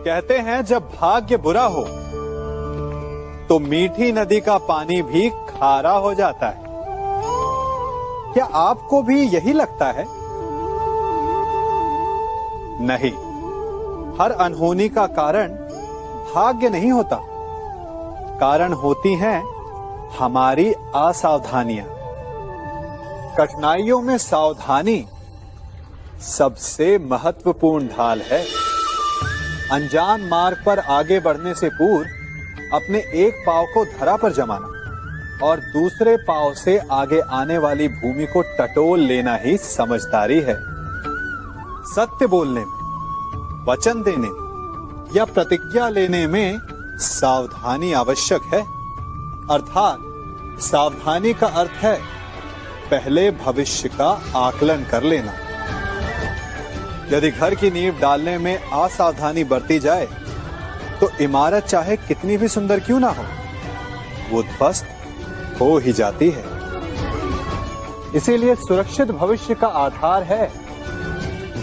कहते हैं जब भाग्य बुरा हो तो मीठी नदी का पानी भी खारा हो जाता है। क्या आपको भी यही लगता है? नहीं, हर अनहोनी का कारण भाग्य नहीं होता। कारण होती हैं हमारी असावधानियां। कठिनाइयों में सावधानी सबसे महत्वपूर्ण ढाल है। अनजान मार्ग पर आगे बढ़ने से पूर्व अपने एक पांव को धरा पर जमाना और दूसरे पांव से आगे आने वाली भूमि को टटोल लेना ही समझदारी है। सत्य बोलने में, वचन देने या प्रतिज्ञा लेने में सावधानी आवश्यक है। अर्थात सावधानी का अर्थ है पहले भविष्य का आकलन कर लेना। यदि घर की नींव डालने में असावधानी बरती जाए तो इमारत चाहे कितनी भी सुंदर क्यों ना हो, वो ध्वस्त हो ही जाती है। इसीलिए सुरक्षित भविष्य का आधार है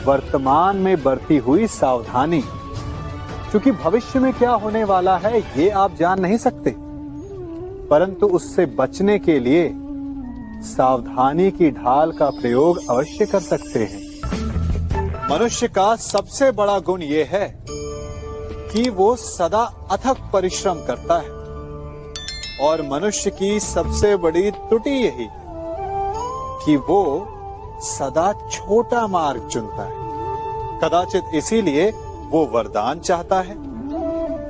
वर्तमान में बरती हुई सावधानी। क्योंकि भविष्य में क्या होने वाला है ये आप जान नहीं सकते, परंतु उससे बचने के लिए सावधानी की ढाल का प्रयोग अवश्य कर सकते हैं। मनुष्य का सबसे बड़ा गुण यह है कि वो सदा अथक परिश्रम करता है और मनुष्य की सबसे बड़ी त्रुटि यही कि वो सदा छोटा मार्ग चुनता है। कदाचित इसीलिए वो वरदान चाहता है,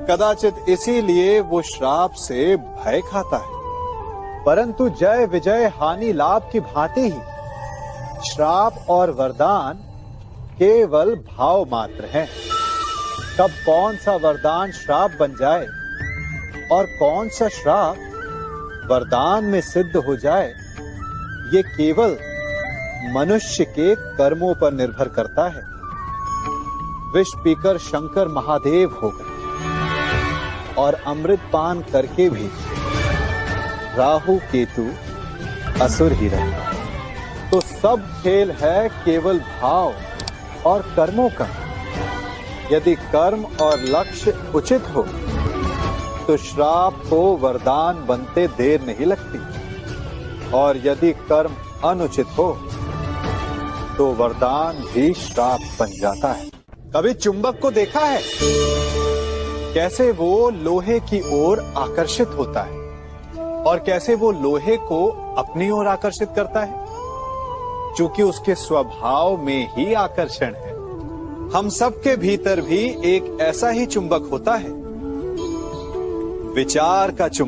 कदाचित इसीलिए वो श्राप से भय खाता है। परंतु जय विजय हानि लाभ की भांति ही श्राप और वरदान केवल भाव मात्र हैं। कब कौन सा वरदान श्राप बन जाए और कौन सा श्राप वरदान में सिद्ध हो जाए, ये केवल मनुष्य के कर्मों पर निर्भर करता है। विष पीकर शंकर महादेव हो गए और अमृत पान करके भी राहु केतु असुर ही रहे। तो सब खेल है केवल भाव और कर्मों का। यदि कर्म और लक्ष्य उचित हो तो श्राप को वरदान बनते देर नहीं लगती, और यदि कर्म अनुचित हो तो वरदान भी श्राप बन जाता है। कभी चुंबक को देखा है कैसे वो लोहे की ओर आकर्षित होता है और कैसे वो लोहे को अपनी ओर आकर्षित करता है? क्योंकि उसके स्वभाव में ही आकर्षण है। हम सबके भीतर भी एक ऐसा ही चुंबक होता है, विचार का चुंबक।